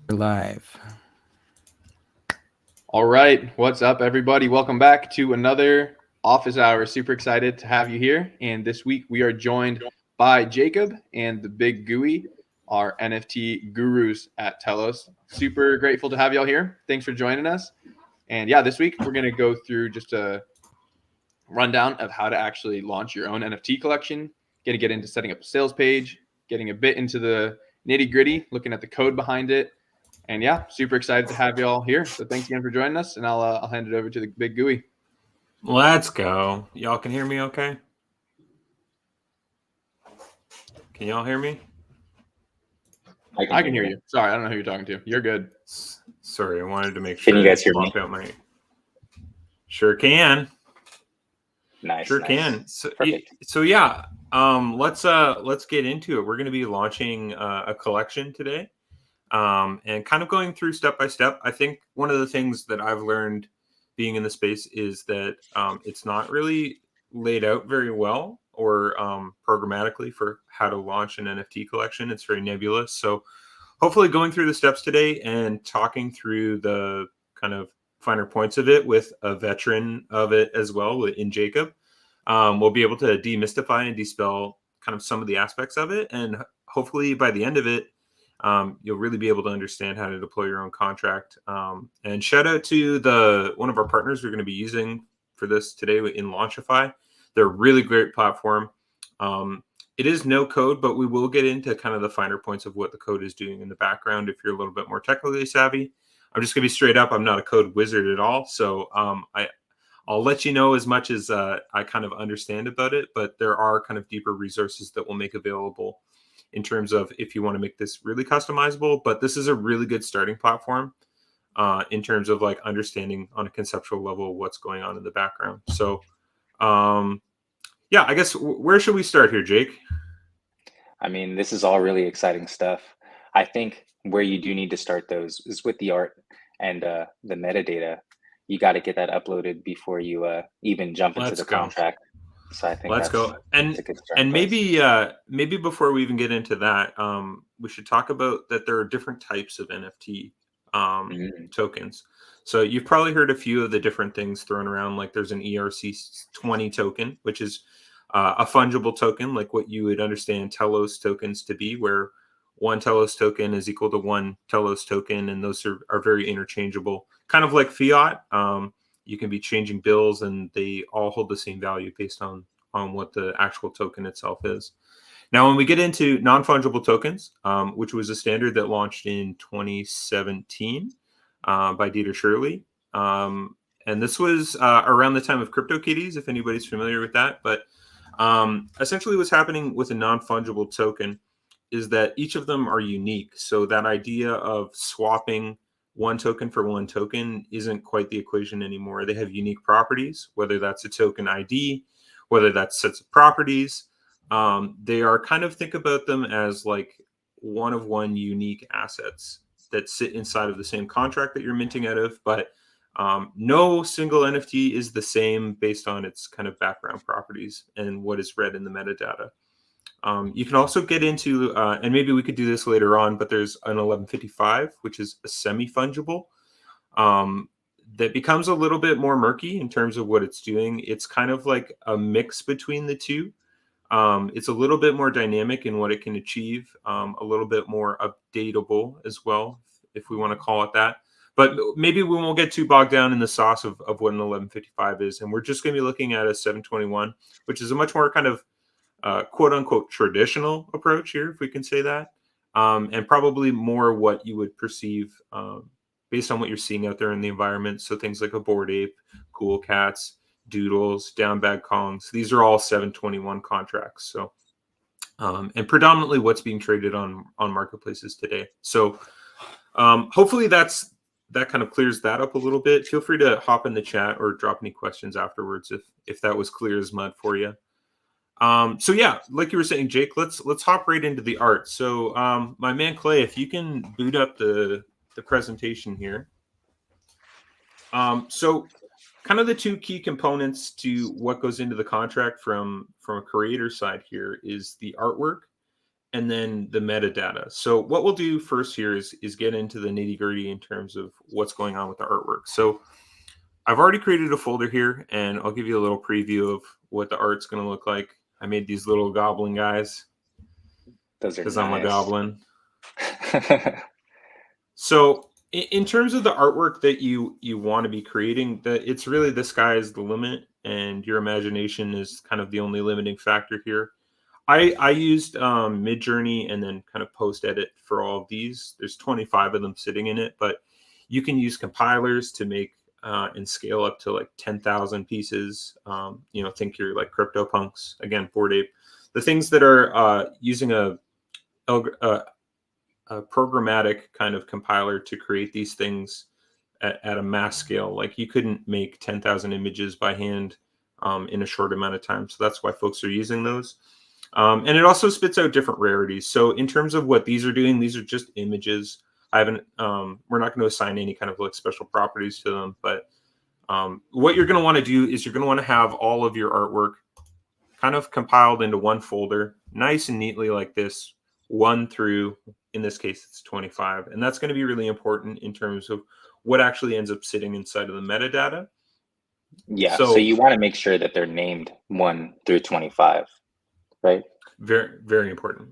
We're live. All right, what's up, everybody? Welcome back to another office hour. Super excited to have you here. And this week we are joined by Jacob and the Big Gooey, our NFT gurus at Telos. Super grateful to have y'all here. Thanks for joining us. And yeah, this week we're going to go through just a rundown of how to actually launch your own NFT collection, going to get into setting up a sales page, getting a bit into the nitty gritty, looking at the code behind it. And yeah, super excited to have you all here. So thanks again for joining us, and I'll hand it over to the Big Gooey. Let's go. Y'all can hear me okay? Can y'all hear me? I can hear you. Sorry, I don't know who you're talking to. You're good. Sorry, I wanted to make sure. Can you guys hear me? Out my... Sure can. Nice. Sure nice. can. So yeah, let's get into it. We're going to be launching a collection today, and kind of going through step by step. I think one of the things that I've learned being in the space is that it's not really laid out very well or programmatically for how to launch an NFT collection. It's very nebulous. So hopefully going through the steps today and talking through the kind of finer points of it with a veteran of it as well in Jacob, we'll be able to demystify and dispel kind of some of the aspects of it. And hopefully by the end of it, you'll really be able to understand how to deploy your own contract. And shout out to one of our partners we're going to be using for this today in Launchify. They're a really great platform. It is no code, but we will get into kind of the finer points of what the code is doing in the background if you're a little bit more technically savvy. I'm just going to be straight up. I'm not a code wizard at all. So I'll let you know as much as I kind of understand about it, but there are kind of deeper resources that we'll make available in terms of if you want to make this really customizable. But this is a really good starting platform in terms of like understanding on a conceptual level what's going on in the background. So yeah, I guess where should we start here, Jake? I mean, this is all really exciting stuff. I think where you do need to start those is with the art and the metadata. You got to get that uploaded before you even jump into the contract. So I think let's go. And maybe before we even get into that, we should talk about that there are different types of NFT tokens. So you've probably heard a few of the different things thrown around. Like there's an ERC20 token, which is a fungible token, like what you would understand Telos tokens to be, where one Telos token is equal to one Telos token, and those are very interchangeable, kind of like fiat. You can be changing bills, and they all hold the same value based on what the actual token itself is. Now, when we get into non-fungible tokens, which was a standard that launched in 2017 by Dieter Shirley, and this was around the time of CryptoKitties, if anybody's familiar with that. But essentially what's happening with a non-fungible token is that each of them are unique. So that idea of swapping one token for one token isn't quite the equation anymore. They have unique properties, whether that's a token ID, whether that's sets of properties. They are kind of, think about them as like one of one unique assets that sit inside of the same contract that you're minting out of, but no single NFT is the same based on its kind of background properties and what is read in the metadata. You can also get into, and maybe we could do this later on, but there's an 1155, which is a semi-fungible, that becomes a little bit more murky in terms of what it's doing. It's kind of like a mix between the two. It's a little bit more dynamic in what it can achieve, a little bit more updatable as well, if we want to call it that. But maybe we won't get too bogged down in the sauce of what an 1155 is. And we're just going to be looking at a 721, which is a much more kind of quote unquote traditional approach here, if we can say that, and probably more what you would perceive based on what you're seeing out there in the environment. So things like a Bored Ape, Cool Cats, Doodles, Down Bad Kongs, these are all 721 contracts. So and predominantly what's being traded on marketplaces today. So hopefully that kind of clears that up a little bit. Feel free to hop in the chat or drop any questions afterwards if that was clear as mud for you. So yeah, like you were saying, Jake, let's hop right into the art. So my man Clay, if you can boot up the presentation here. So kind of the two key components to what goes into the contract from a creator side here is the artwork and then the metadata. So what we'll do first here is get into the nitty-gritty in terms of what's going on with the artwork. So I've already created a folder here, and I'll give you a little preview of what the art's going to look like. I made these little goblin guys. Those are because nice. I'm a goblin. So in terms of the artwork that you want to be creating, it's really the sky is the limit, and your imagination is kind of the only limiting factor here. I used Midjourney and then kind of post edit for all of these. There's 25 of them sitting in it, but you can use compilers to make and scale up to like 10,000 pieces. Think you're like CryptoPunks, again, Bored Ape. The things that are using a programmatic kind of compiler to create these things at a mass scale. Like you couldn't make 10,000 images by hand in a short amount of time. So that's why folks are using those. And it also spits out different rarities. So in terms of what these are doing, these are just images. I haven't, we're not going to assign any kind of like special properties to them, but what you're going to want to do is you're going to want to have all of your artwork kind of compiled into one folder, nice and neatly like this, 1 through, in this case, it's 25. And that's going to be really important in terms of what actually ends up sitting inside of the metadata. Yeah, so you want to make sure that they're named 1 through 25, right? Very, very important.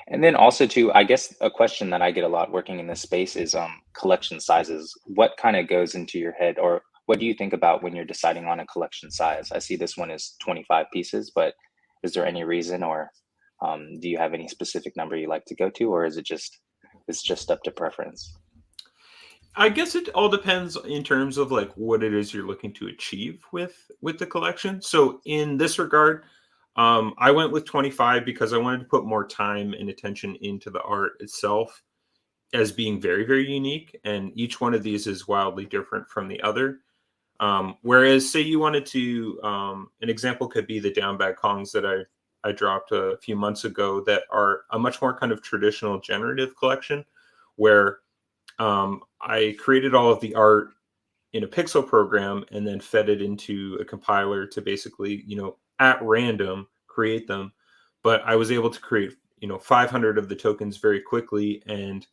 And then also too, I guess a question that I get a lot working in this space is collection sizes. What kind of goes into your head, or what do you think about when you're deciding on a collection size? I see this one is 25 pieces, but is there any reason, or do you have any specific number you like to go to, or is it's just up to preference? I guess it all depends in terms of like what it is you're looking to achieve with the collection. So in this regard, I went with 25 because I wanted to put more time and attention into the art itself as being very, very unique. And each one of these is wildly different from the other. Whereas say you wanted to, an example could be the down bag Kongs that I dropped a few months ago that are a much more kind of traditional generative collection where I created all of the art in a pixel program and then fed it into a compiler to basically, at random create them. But I was able to create, 500 of the tokens very quickly. And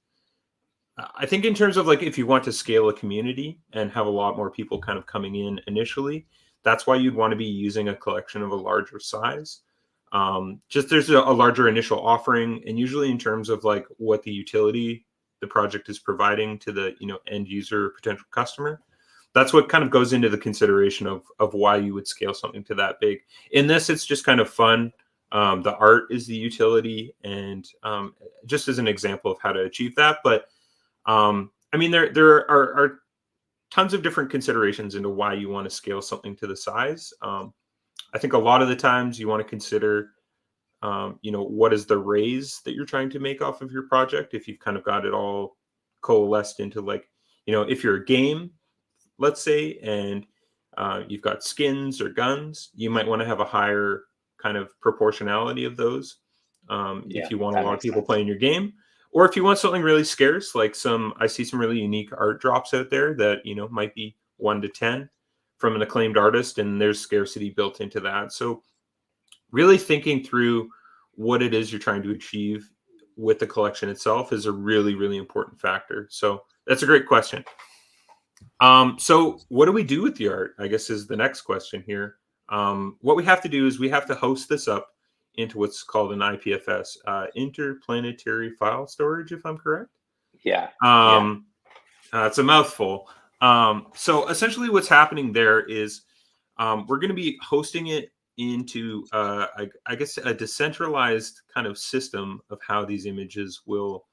I think in terms of like, if you want to scale a community and have a lot more people kind of coming in initially, that's why you'd want to be using a collection of a larger size. Just there's a larger initial offering, and usually in terms of like what the utility the project is providing to the end user potential customer, that's what kind of goes into the consideration of why you would scale something to that big. In this, it's just kind of fun. The art is the utility, and just as an example of how to achieve that. But I mean, there are tons of different considerations into why you want to scale something to the size. I think a lot of the times you want to consider, what is the raise that you're trying to make off of your project? If you've kind of got it all coalesced into like, if you're a game, let's say, and you've got skins or guns, you might want to have a higher kind of proportionality of those. If you want a lot of people playing your game, or if you want something really scarce, like I see some really unique art drops out there that, might be 1 to 10 from an acclaimed artist, and there's scarcity built into that. So really thinking through what it is you're trying to achieve with the collection itself is a really, really important factor. So that's a great question. So what do we do with the art, I guess, is the next question here. What we have to do is we have to host this up into what's called an IPFS, interplanetary file storage, if I'm correct. Yeah. It's a mouthful. So essentially what's happening there is we're going to be hosting it into, I guess, a decentralized kind of system of how these images will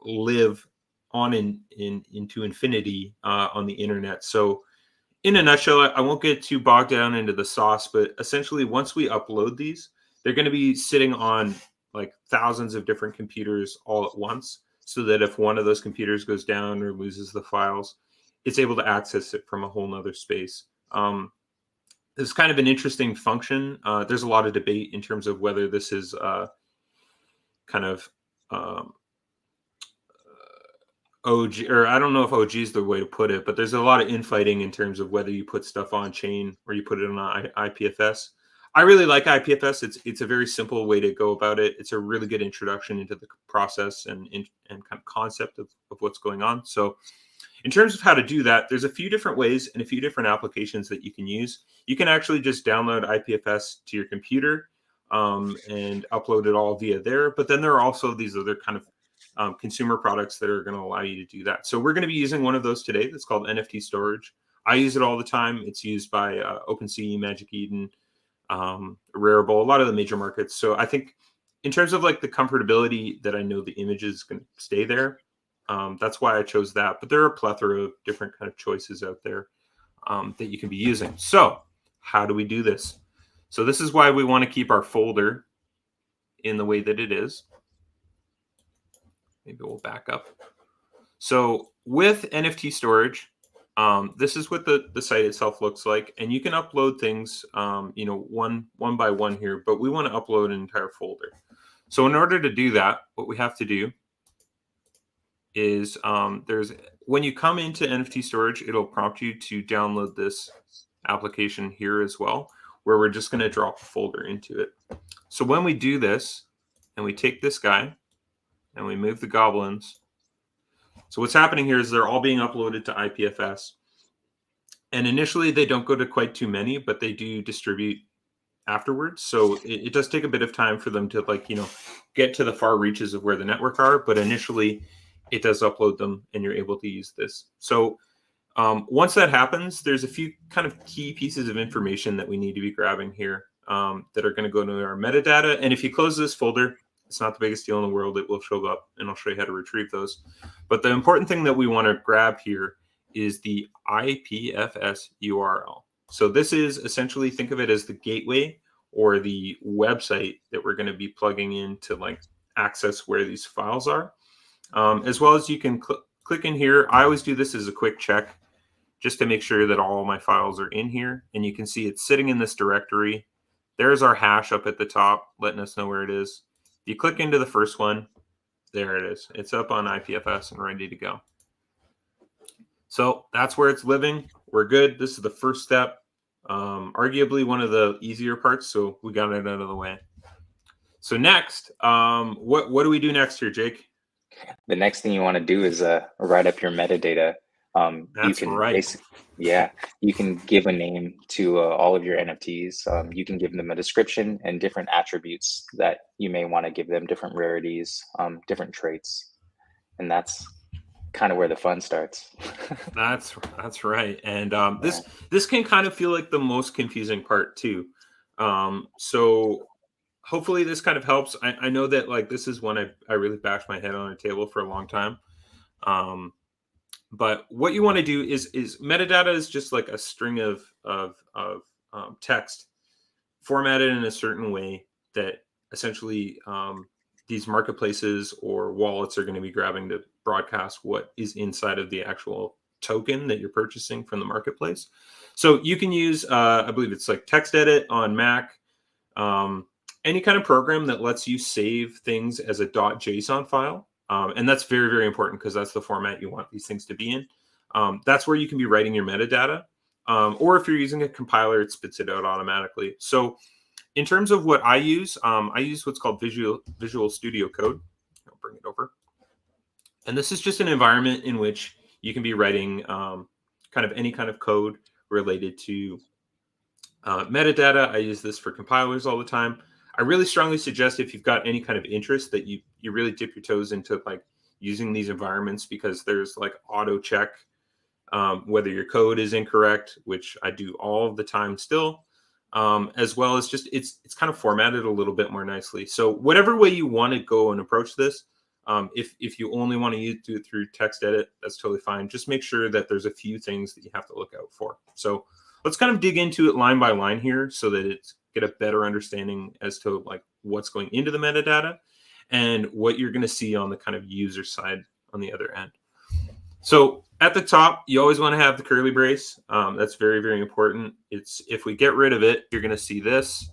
live on into infinity on the internet. So in a nutshell, I won't get too bogged down into the sauce, but essentially once we upload these, they're going to be sitting on like thousands of different computers all at once, so that if one of those computers goes down or loses the files, it's able to access it from a whole nother space. This is kind of an interesting function. There's a lot of debate in terms of whether this is kind of OG, or I don't know if OG is the way to put it, but there's a lot of infighting in terms of whether you put stuff on chain or you put it on IPFS. I really like IPFS. It's a very simple way to go about it. It's a really good introduction into the process and kind of concept of what's going on. So in terms of how to do that, there's a few different ways and a few different applications that you can use. You can actually just download IPFS to your computer and upload it all via there. But then there are also these other kind of consumer products that are going to allow you to do that. So we're going to be using one of those today that's called NFT storage. I use it all the time. It's used by OpenSea, Magic Eden, Rarible, a lot of the major markets. So I think in terms of like the comfortability that I know the image is going to stay there, that's why I chose that. But there are a plethora of different kind of choices out there that you can be using. So how do we do this? So this is why we want to keep our folder in the way that it is. Maybe we'll back up. So with NFT storage, this is what the site itself looks like, and you can upload things, one by one here, but we want to upload an entire folder. So in order to do that, what we have to do is when you come into NFT storage, it'll prompt you to download this application here as well, where we're just going to drop a folder into it. So when we do this, and we take this guy, and we move the goblins. So what's happening here is they're all being uploaded to IPFS. And initially, they don't go to quite too many, but they do distribute afterwards. So it does take a bit of time for them to get to the far reaches of where the network are. But initially, it does upload them, and you're able to use this. So once that happens, there's a few kind of key pieces of information that we need to be grabbing here that are going to go into our metadata. And if you close this folder, it's not the biggest deal in the world. It will show up, and I'll show you how to retrieve those. But the important thing that we want to grab here is the IPFS URL. So this is essentially, think of it as the gateway or the website that we're going to be plugging in to access where these files are. As well as you can click in here. I always do this as a quick check just to make sure that all my files are in here. And you can see it's sitting in this directory. There's our hash up at the top, letting us know where it is. If you click into the first one, there it is. It's up on IPFS and ready to go. So that's where it's living. We're good. This is the first step. Arguably one of the easier parts, so we got it out of the way. So next, what do we do next here, Jake? The next thing you want to do is write up your metadata. That's right. You can give a name to all of your NFTs. You can give them a description and different attributes that you may want to give them, different rarities, different traits, and that's kind of where the fun starts. That's right. And this can kind of feel like the most confusing part too. So hopefully this kind of helps. I know that this is one I really bashed my head on a table for a long time. But what you want to do is metadata is just like a string of text formatted in a certain way that essentially these marketplaces or wallets are going to be grabbing to broadcast what is inside of the actual token that you're purchasing from the marketplace. So you can use, I believe it's like TextEdit on Mac, any kind of program that lets you save things as a .json file. And that's very, very important because that's the format you want these things to be in. That's where you can be writing your metadata. Or if you're using a compiler, it spits it out automatically. So in terms of what I use what's called Visual Studio Code. I'll bring it over. And this is just an environment in which you can be writing kind of any kind of code related to metadata. I use this for compilers all the time. I really strongly suggest if you've got any kind of interest that you really dip your toes into using these environments, because there's auto check whether your code is incorrect, which I do all the time still, as well as just it's kind of formatted a little bit more nicely. So whatever way you want to go and approach this, if you only want to do it through TextEdit, that's totally fine. Just make sure that there's a few things that you have to look out for. So let's kind of dig into it line by line here so that it's get a better understanding as to what's going into the metadata and what you're going to see on the kind of user side on the other end. So at the top, you always want to have the curly brace. That's very, very important. If we get rid of it, you're going to see this,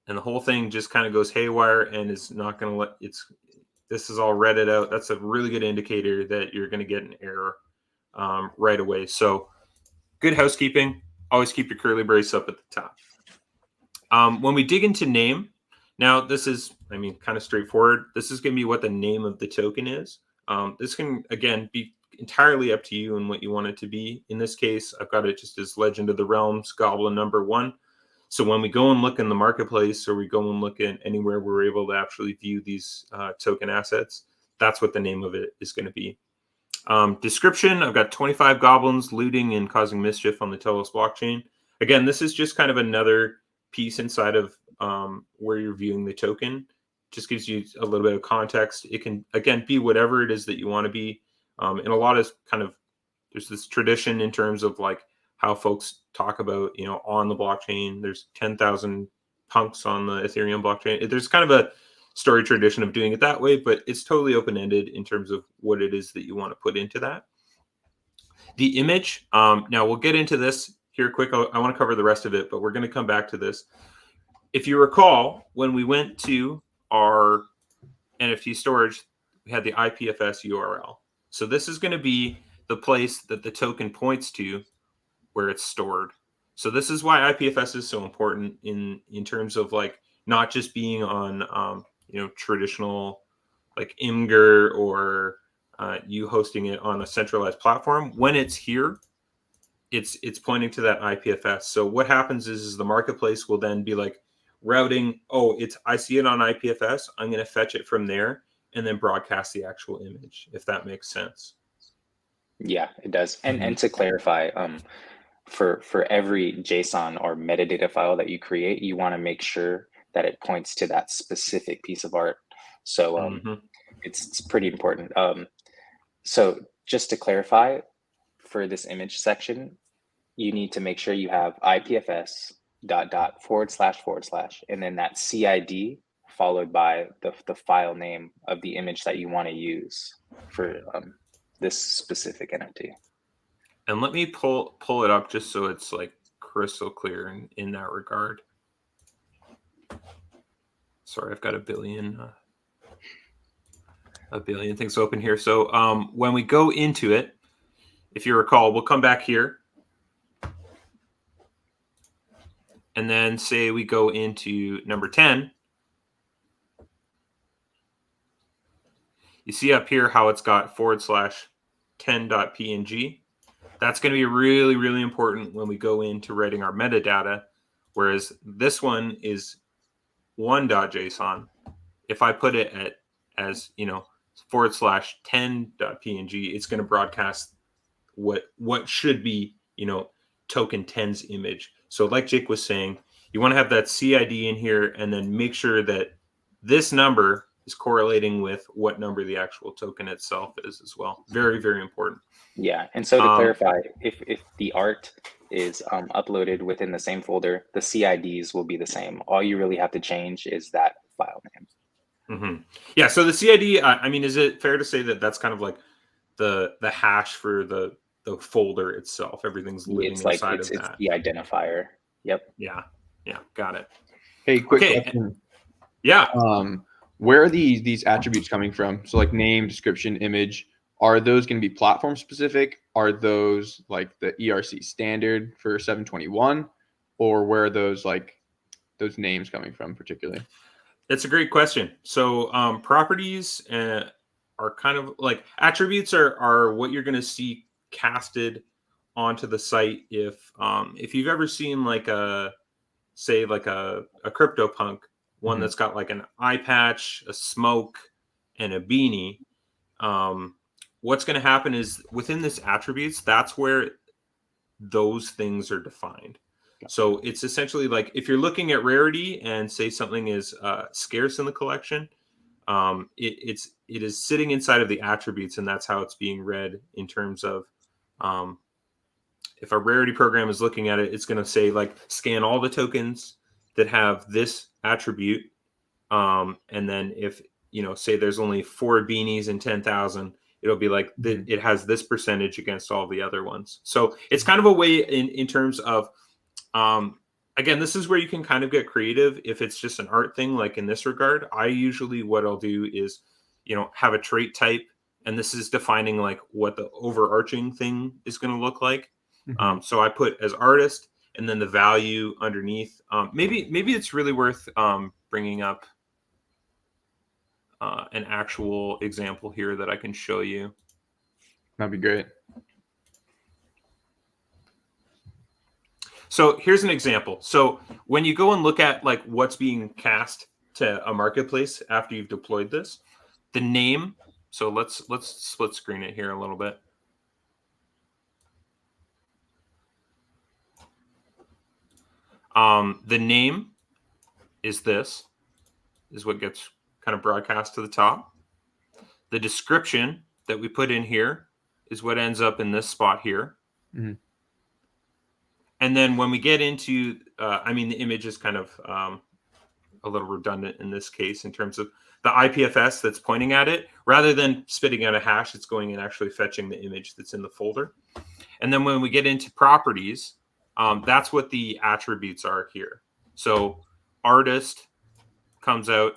and the whole thing just kind of goes haywire and is not going to this is all redded out. That's a really good indicator that you're going to get an error right away. So good housekeeping. Always keep your curly brace up at the top. When we dig into name, now this is, I mean, kind of straightforward. This is going to be what the name of the token is. This can, again, be entirely up to you and what you want it to be. In this case, I've got it just as Legend of the Realms Goblin number 1. So when we go and look in the marketplace, or we go and look at anywhere where we're able to actually view these token assets, that's what the name of it is going to be. Description, I've got 25 goblins looting and causing mischief on the Telos blockchain. Again, this is just kind of another piece inside of where you're viewing the token. Just gives you a little bit of context. It can, again, be whatever it is that you want to be. And a lot of kind of, there's this tradition in terms of like how folks talk about, you know, on the blockchain, there's 10,000 punks on the Ethereum blockchain. There's kind of a story tradition of doing it that way, but it's totally open-ended in terms of what it is that you want to put into that. The image, now we'll get into this here quick. I want to cover the rest of it, but we're going to come back to this. If you recall, when we went to our NFT storage, we had the IPFS URL. So this is going to be the place that the token points to where it's stored. So this is why IPFS is so important in terms of like not just being on you know, traditional like Imgur or you hosting it on a centralized platform. When it's here, it's pointing to that IPFS. So what happens is the marketplace will then be like routing, oh, I see it on IPFS, I'm going to fetch it from there and then broadcast the actual image, if that makes sense. Yeah, it does. And to clarify, for every JSON or metadata file that you create, you want to make sure that it points to that specific piece of art. So it's pretty important. So just to clarify, for this image section, you need to make sure you have IPFS ... // and then that CID followed by the file name of the image that you want to use for this specific NFT. And let me pull it up just so it's like crystal clear in that regard. Sorry, I've got a billion things open here. So when we go into it, if you recall, we'll come back here. And then say we go into number 10. You see up here how it's got /10.png. That's going to be really, really important when we go into writing our metadata, whereas this one is 1.json. If I put it as, you know, /10.png, it's going to broadcast what should be, you know, token 10's image. So like Jake was saying, you want to have that CID in here and then make sure that this number is correlating with what number the actual token itself is as well. Very, very important. Yeah, and so to clarify, if the art is uploaded within the same folder, the CIDs will be the same. All you really have to change is that file name. Yeah, so the CID, I mean, is it fair to say that that's kind of like the hash for the folder itself? Everything's living inside of that. It's the identifier. Yep. Yeah, got it. Hey, quick question. Yeah. Where are these attributes coming from? So like name, description, image, are those going to be platform specific? Are those like the ERC standard for 721? Or where are those names coming from particularly? That's a great question. So properties are kind of like attributes are what you're going to see casted onto the site. If you've ever seen like a CryptoPunk one that's got like an eye patch, a smoke, and a beanie, what's going to happen is within this attributes, that's where those things are defined. So it's essentially like if you're looking at rarity and say something is scarce in the collection, it is sitting inside of the attributes, and that's how it's being read in terms of if a rarity program is looking at it, it's going to say like scan all the tokens that have this attribute, and then if say there's only 4 beanies and 10,000, it'll be like it has this percentage against all the other ones. So it's kind of a way in terms of again, this is where you can kind of get creative if it's just an art thing. Like in this regard, I usually what I'll do is have a trait type, and this is defining like what the overarching thing is going to look like. So I put as artist, and then the value underneath. Maybe it's really worth bringing up an actual example here that I can show you. That'd be great. So here's an example. So when you go and look at like what's being cast to a marketplace after you've deployed this, the name. So let's split screen it here a little bit. The name is what gets kind of broadcast to the top. The description that we put in here is what ends up in this spot here. Mm-hmm. And then when we get into, the image is kind of a little redundant in this case in terms of the IPFS that's pointing at it. Rather than spitting out a hash, it's going and actually fetching the image that's in the folder. And then when we get into properties, that's what the attributes are here. So artist comes out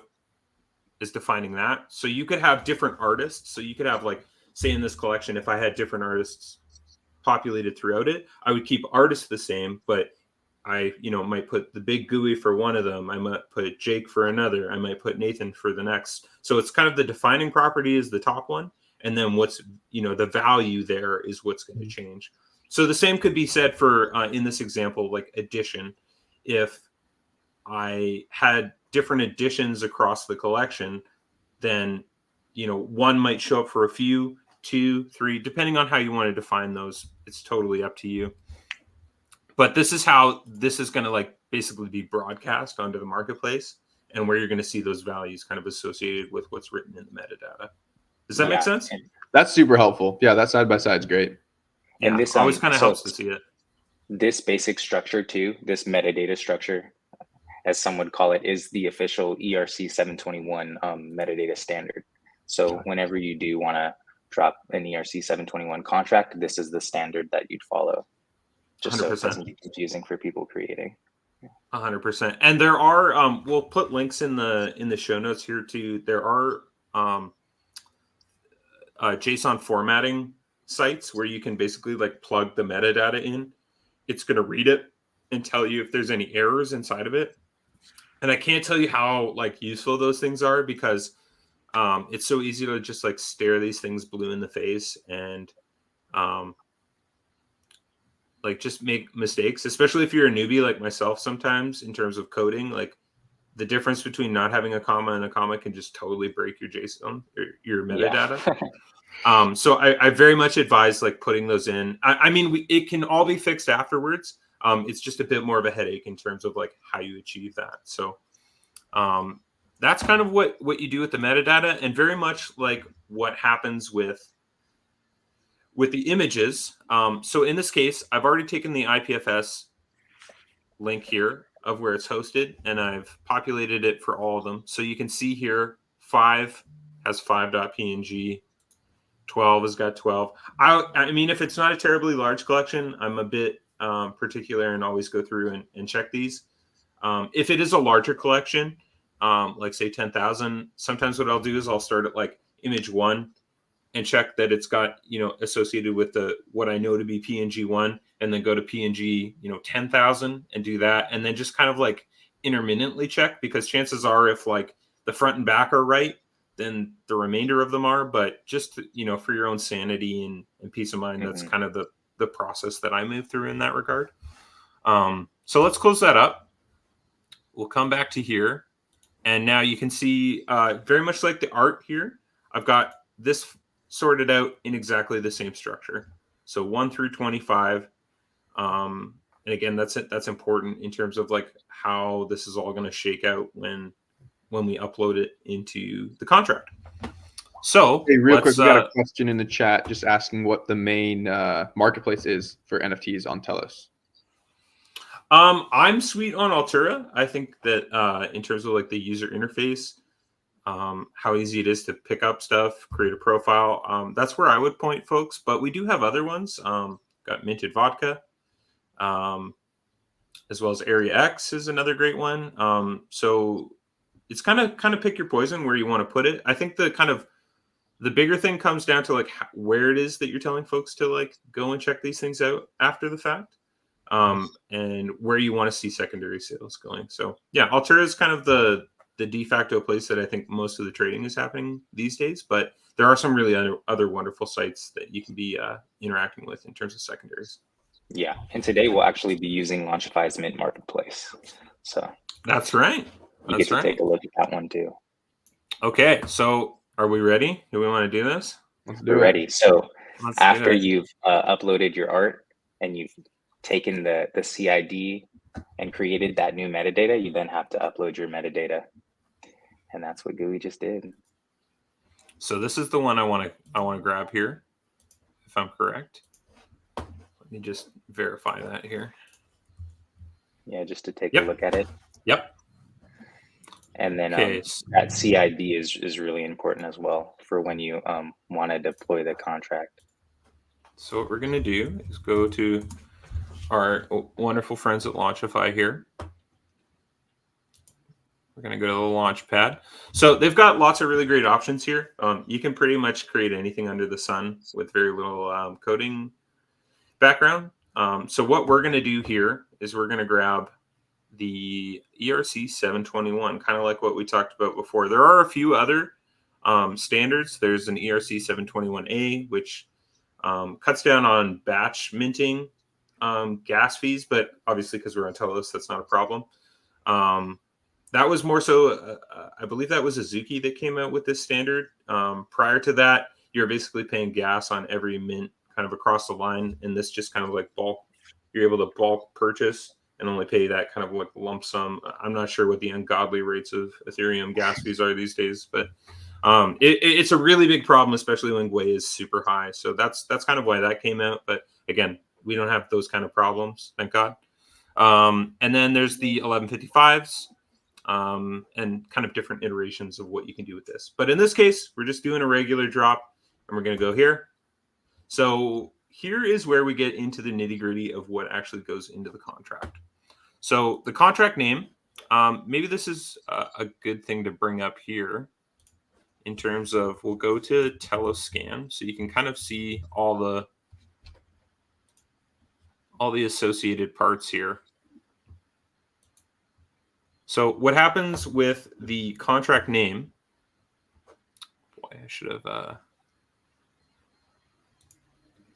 is defining that. So you could have different artists. So you could have, like, say in this collection, if I had different artists populated throughout it, I would keep artists the same, but I, might put the big GUI for one of them. I might put Jake for another. I might put Nathan for the next. So it's kind of the defining property is the top one. And then what's, the value there is what's going to change. So the same could be said for, in this example, like addition. If I had different additions across the collection, then, one might show up for a few, 2, 3, depending on how you want to define those. It's totally up to you. But this is how this is going to, like, basically be broadcast onto the marketplace, and where you're going to see those values kind of associated with what's written in the metadata. Does that make sense? That's super helpful. Yeah, that side by side is great. Yeah, and this always kind of helps to see it. This basic structure too, this metadata structure, as some would call it, is the official ERC 721 metadata standard. So whenever you do want to drop an ERC 721 contract, this is the standard that you'd follow. Just 100%. So it doesn't be confusing for people creating. 100%. And there are, we'll put links in the show notes here too. There are JSON formatting sites where you can basically, like, plug the metadata in. It's going to read it and tell you if there's any errors inside of it. And I can't tell you how, like, useful those things are, because it's so easy to just, like, stare these things blue in the face and like, just make mistakes, especially if you're a newbie like myself sometimes in terms of coding. Like, the difference between not having a comma and a comma can just totally break your JSON or your metadata. Yeah. So I very much advise, like, putting those in. It can all be fixed afterwards. It's just a bit more of a headache in terms of, like, how you achieve that. So that's kind of what you do with the metadata, and very much like what happens with the images. So in this case, I've already taken the IPFS link here of where it's hosted, and I've populated it for all of them. So you can see here, 5 has 5.png, 12 has got 12. I mean, if it's not a terribly large collection, I'm a bit particular and always go through and check these. If it is a larger collection, like say 10,000, sometimes what I'll do is I'll start at, like, image 1 and check that it's got, associated with what I know to be PNG1, and then go to PNG, 10,000 and do that. And then just kind of, like, intermittently check, because chances are if, like, the front and back are right, then the remainder of them are. But just, for your own sanity and peace of mind, that's kind of the process that I move through in that regard. So let's close that up. We'll come back to here. And now you can see very much like the art here, I've got this sorted out in exactly the same structure. So 1 through 25. And again, that's important in terms of, like, how this is all going to shake out when we upload it into the contract. So hey, real quick, we got a question in the chat just asking what the main marketplace is for NFTs on Telos. I'm sweet on Altura. I think that in terms of, like, the user interface, how easy it is to pick up stuff, create a profile, that's where I would point folks. But we do have other ones. Got Minted Vodka, as well as Area X is another great one. So it's kind of pick your poison where you want to put it. I think the bigger thing comes down to, like, where it is that you're telling folks to, like, go and check these things out after the fact. and where you want to see secondary sales going. So yeah, Altura is kind of the de facto place that I think most of the trading is happening these days, but there are some really other wonderful sites that you can be interacting with in terms of secondaries. Yeah, and today we'll actually be using Launchify's Mint Marketplace. So that's right. You get to take a look at that one too. Okay, so are we ready? Do we want to do this? We're ready. So after you've uploaded your art and you've taken the CID and created that new metadata, you then have to upload your metadata. And that's what GUI just did. So this is the one I want to grab here, if I'm correct. Let me just verify that here. Yeah, just to take a look at it. Yep. And then that CID is really important as well for when you want to deploy the contract. So what we're going to do is go to our wonderful friends at Launchify here. We're going to go to the launch pad. So they've got lots of really great options here. You can pretty much create anything under the sun with very little coding background. So what we're going to do here is we're going to grab the ERC 721, kind of like what we talked about before. There are a few other standards. There's an ERC 721A, which cuts down on batch minting gas fees, but obviously because we're on Telos, that's not a problem. That was more so, I believe that was Azuki that came out with this standard. Prior to that, you're basically paying gas on every mint kind of across the line, and this just kind of like bulk, you're able to bulk purchase and only pay that kind of like lump sum. I'm not sure what the ungodly rates of Ethereum gas fees are these days, but it's a really big problem, especially when Gwei is super high. So that's kind of why that came out. But again, we don't have those kind of problems, thank God. And then there's the 1155s and kind of different iterations of what you can do with this. But in this case, we're just doing a regular drop, and we're going to go here. So here is where we get into the nitty-gritty of what actually goes into the contract. So the contract name, maybe this is a good thing to bring up here in terms of, we'll go to Telos scan, so you can kind of see all the associated parts here. So what happens with the contract name, boy, I should have,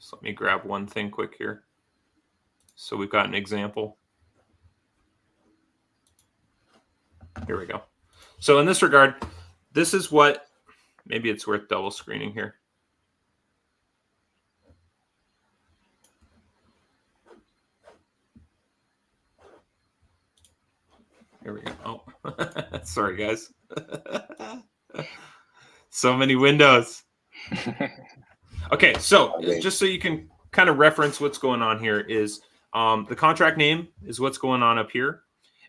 so let me grab one thing quick here. So we've got an example. Here we go. So in this regard, this is what, maybe it's worth double screening here. Here we go. Oh, sorry, guys. So many windows. Okay, so just so you can kind of reference what's going on here is the contract name is what's going on up here.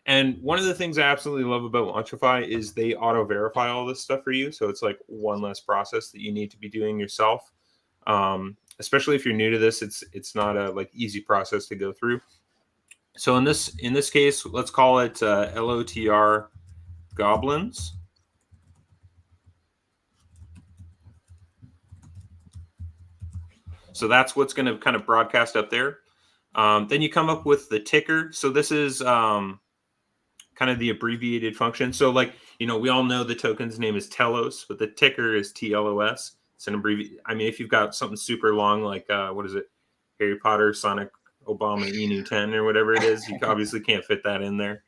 And one of the things I absolutely love about Launchify is they auto-verify all this stuff for you. So it's like one less process that you need to be doing yourself. Especially if you're new to this, it's not a like easy process to go through. So in this case, let's call it LOTR goblins. So that's what's going to kind of broadcast up there. Then you come up with the ticker. So this is kind of the abbreviated function. So like, you know, we all know the token's name is Telos, but the ticker is TLOS. It's an abbreviation. I mean, if you've got something super long, like what is it? Harry Potter, Sonic, Obama, Enu 10 or whatever it is, you obviously can't fit that in there.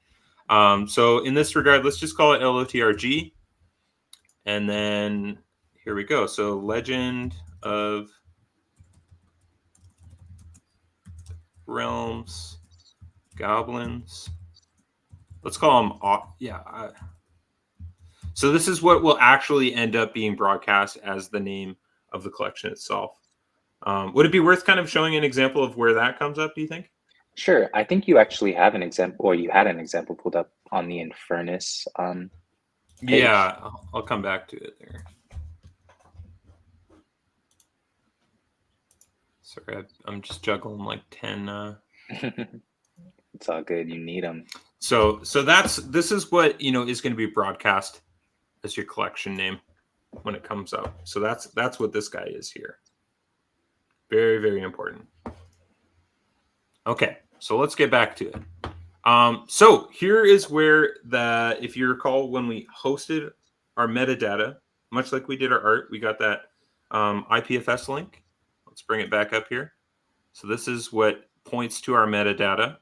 So in this regard, let's just call it LOTRG. And then here we go. So Legend of Realms Goblins. Let's call them, so this is what will actually end up being broadcast as the name of the collection itself. Would it be worth kind of showing an example of where that comes up, do you think? Sure. I think you actually have an example, or you had an example pulled up on the Infernus page. Yeah, I'll come back to it there. Sorry, I'm just juggling like 10. It's all good. You need them. So this is what, you know, is going to be broadcast as your collection name when it comes up. So that's what this guy is here. Very, very important. Okay, So let's get back to it. So here is where if you recall, when we hosted our metadata, much like we did our art, we got that IPFS link. Let's bring it back up here. So this is what points to our metadata.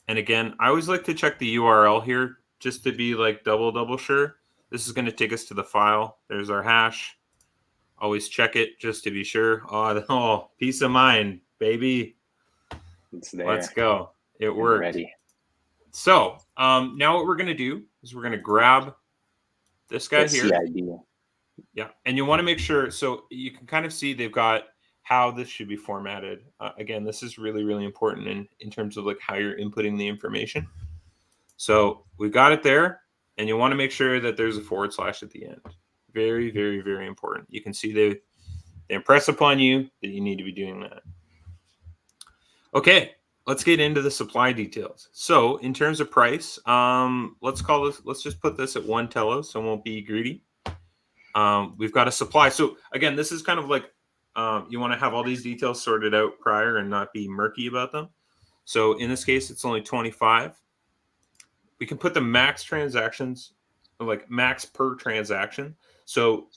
And again, I always like to check the URL here just to be like double sure. This is going to take us to the file. There's our hash. Always check it just to be sure. Oh, peace of mind, baby. It's there. Let's go. It worked. Ready. So now what we're going to do is we're going to grab this guy here. CID. Yeah. And you want to make sure, so you can kind of see they've got how this should be formatted. Again, this is really, really important in terms of like how you're inputting the information. So we've got it there, and you want to make sure that there's a / at the end. Very, very, very important. You can see they impress upon you that you need to be doing that. Okay, let's get into the supply details. So in terms of price, let's just put this at 1 Telos, so it won't be greedy. We've got a supply. So again, this is kind of like, you want to have all these details sorted out prior and not be murky about them. So in this case, it's only 25. We can put the max transactions, like max per transaction. So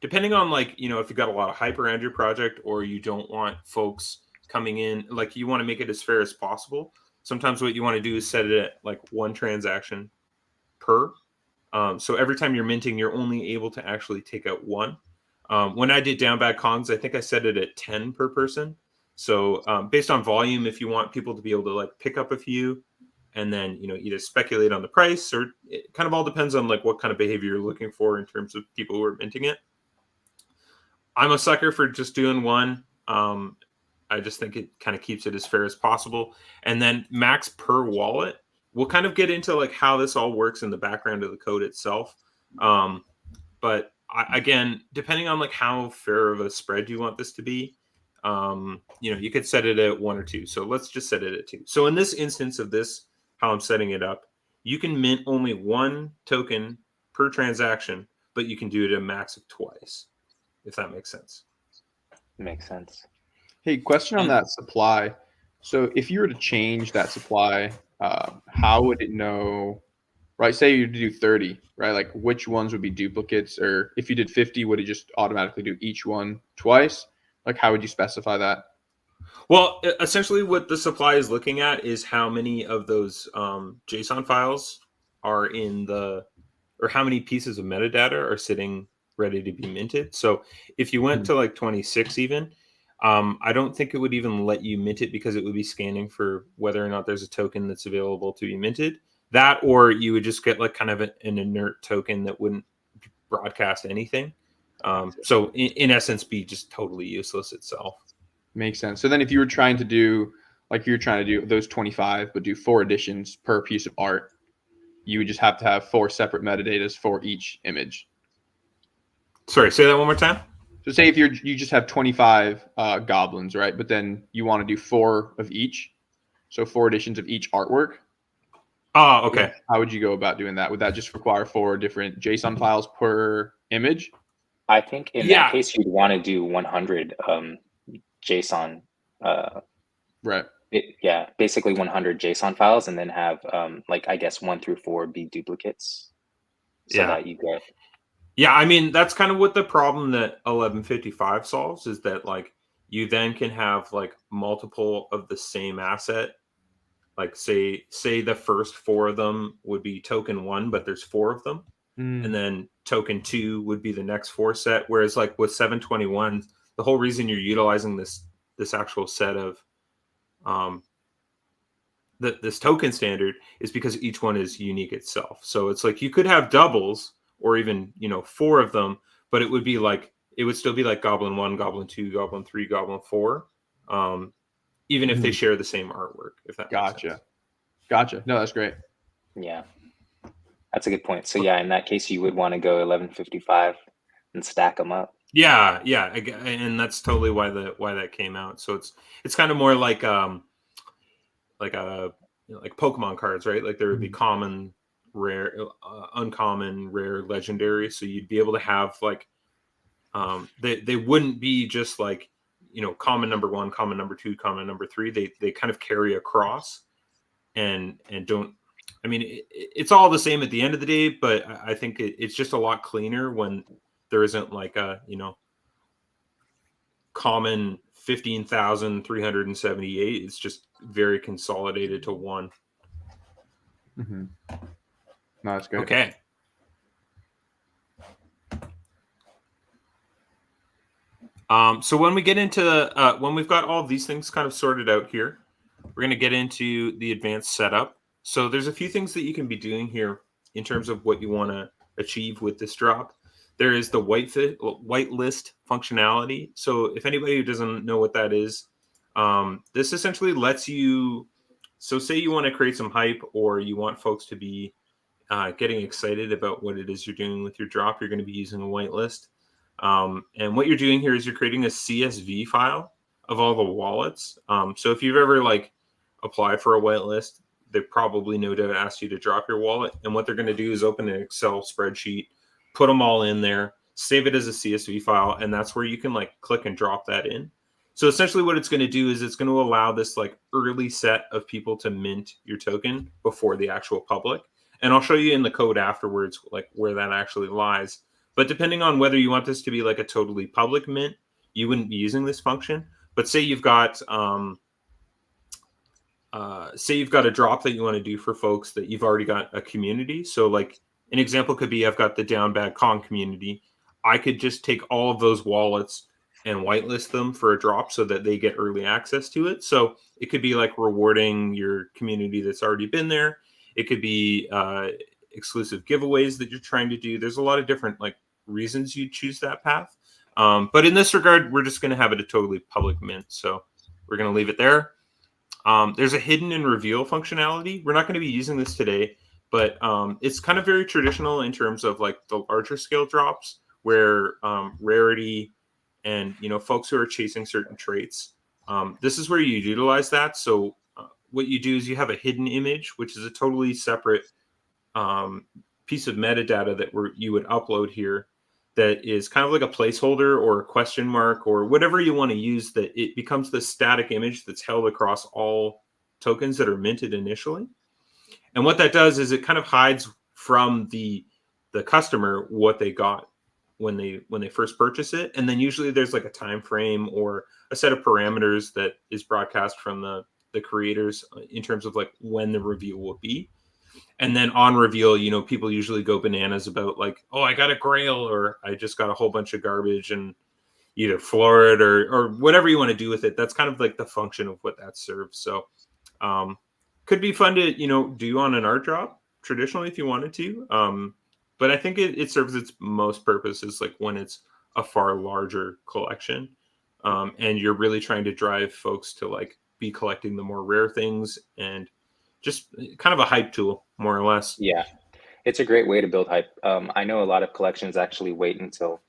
depending on like, if you've got a lot of hype around your project or you don't want folks coming in, like you want to make it as fair as possible. Sometimes what you want to do is set it at like 1 transaction per. So every time you're minting, you're only able to actually take out 1. When I did down bad Kongs, I think I set it at 10 per person. So based on volume, if you want people to be able to like pick up a few and then, either speculate on the price, or it kind of all depends on like what kind of behavior you're looking for in terms of people who are minting it. I'm a sucker for just doing 1. I just think it kind of keeps it as fair as possible. And then max per wallet. We'll kind of get into like how this all works in the background of the code itself. But again, depending on like how fair of a spread you want this to be, you could set it at 1 or 2. So let's just set it at 2. So in this instance of this, how I'm setting it up, you can mint only 1 token per transaction, but you can do it a max of 2, if that makes sense. Makes sense. Hey, question on that supply. So if you were to change that supply, how would it know, right? Say you do 30, right? Like which ones would be duplicates? Or if you did 50, would it just automatically do each one twice? Like how would you specify that? Well, essentially what the supply is looking at is how many of those JSON files are or how many pieces of metadata are sitting ready to be minted. So if you went to like 26 even, I don't think it would even let you mint it because it would be scanning for whether or not there's a token that's available to be minted. That, or you would just get like kind of an inert token that wouldn't broadcast anything. So in essence, be just totally useless itself. Makes sense. So then if you were trying to do, like you're trying to do those 25, but do 4 editions per piece of art, you would just have to have 4 separate metadatas for each image. Sorry, say that one more time. So say if you just have 25 goblins, right? But then you want to do 4 of each. So 4 editions of each artwork. Oh, okay. How would you go about doing that? Would that just require 4 different JSON files per image? I think in that case, you'd want to do 100 JSON. Right. Basically 100 JSON files, and then have like I guess 1 through 4 be duplicates. So that you get. Yeah, I mean that's kind of what the problem that 1155 solves, is that like you then can have like multiple of the same asset. Like say the first 4 of them would be token 1, but there's 4 of them. And then token 2 would be the next 4 set. Whereas like with 721, the whole reason you're utilizing this actual set of this token standard is because each one is unique itself. So it's like you could have doubles or even 4 of them, but it would still be like Goblin 1, Goblin 2, Goblin 3, Goblin 4. Even if they share the same artwork, if that makes sense. Gotcha. No, that's great. Yeah, that's a good point. So in that case, you would want to go 1155 and stack them up. Yeah, and that's totally why that came out. So it's kind of more like Pokemon cards, right? Like there would be common, rare, uncommon, rare, legendary. So you'd be able to have like they wouldn't be just like common number 1, common number 2, common number 3, they kind of carry across and don't, I mean, it's all the same at the end of the day, but I think it's just a lot cleaner when there isn't like a, common 15,378. It's just very consolidated to one. Mm-hmm. No, that's good. Okay. So when we get into, when we've got all of these things kind of sorted out here, we're going to get into the advanced setup. So there's a few things that you can be doing here in terms of what you want to achieve with this drop. There is the whitelist functionality. So if anybody who doesn't know what that is, this essentially lets you, so say you want to create some hype or you want folks to be getting excited about what it is you're doing with your drop, you're going to be using a whitelist. And what you're doing here is you're creating a CSV file of all the wallets. So if you've ever like applied for a whitelist, they probably no doubt asked you to drop your wallet. And what they're going to do is open an Excel spreadsheet, put them all in there, save it as a CSV file, and that's where you can like click and drop that in. So essentially what it's going to do is it's going to allow this like early set of people to mint your token before the actual public. And I'll show you in the code afterwards like where that actually lies. But depending on whether you want this to be like a totally public mint, you wouldn't be using this function. But say you've got a drop that you want to do for folks that you've already got a community. So like an example could be I've got the Down Bad Con community. I could just take all of those wallets and whitelist them for a drop so that they get early access to it. So it could be like rewarding your community that's already been there. It could be exclusive giveaways that you're trying to do. There's a lot of different like reasons you choose that path. But in this regard, we're just going to have it a totally public mint. So we're going to leave it there. There's a hidden and reveal functionality. We're not going to be using this today, but it's kind of very traditional in terms of like the larger scale drops where rarity and, folks who are chasing certain traits. This is where you utilize that. So what you do is you have a hidden image, which is a totally separate piece of metadata that you would upload here that is kind of like a placeholder or a question mark or whatever you want to use, that it becomes the static image that's held across all tokens that are minted initially. And what that does is it kind of hides from the customer what they got when they first purchase it. And then usually there's like a time frame or a set of parameters that is broadcast from the creators in terms of like when the reveal will be. And then on reveal, people usually go bananas about like, oh, I got a grail or I just got a whole bunch of garbage and either floor it or whatever you want to do with it. That's kind of like the function of what that serves. So could be fun to, do on an art drop traditionally if you wanted to. But I think it serves its most purposes like when it's a far larger collection and you're really trying to drive folks to like be collecting the more rare things and just kind of a hype tool, more or less. Yeah, it's a great way to build hype. I know a lot of collections actually wait until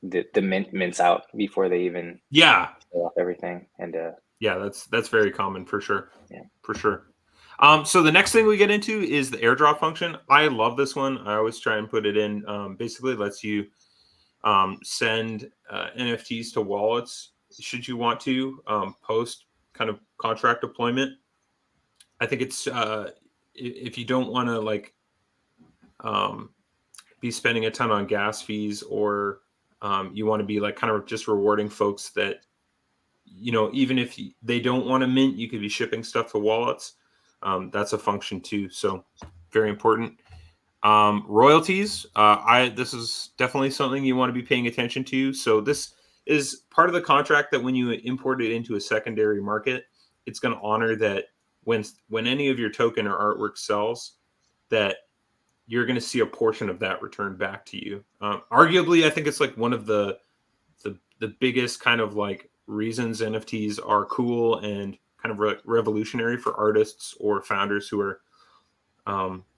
the mints out before they even show off everything. And that's very common for sure. Yeah, for sure. So the next thing we get into is the airdrop function. I love this one. I always try and put it in. Basically, lets you send NFTs to wallets should you want to post kind of contract deployment. I think it's if you don't want to like be spending a ton on gas fees or you want to be like kind of just rewarding folks that, even if they don't want to mint, you could be shipping stuff to wallets. That's a function too. So very important. Royalties. This is definitely something you want to be paying attention to. So this is part of the contract that when you import it into a secondary market, it's going to honor that when any of your token or artwork sells, that you're going to see a portion of that returned back to you. Arguably, I think it's like one of the biggest kind of like reasons NFTs are cool and kind of revolutionary for artists or founders who are,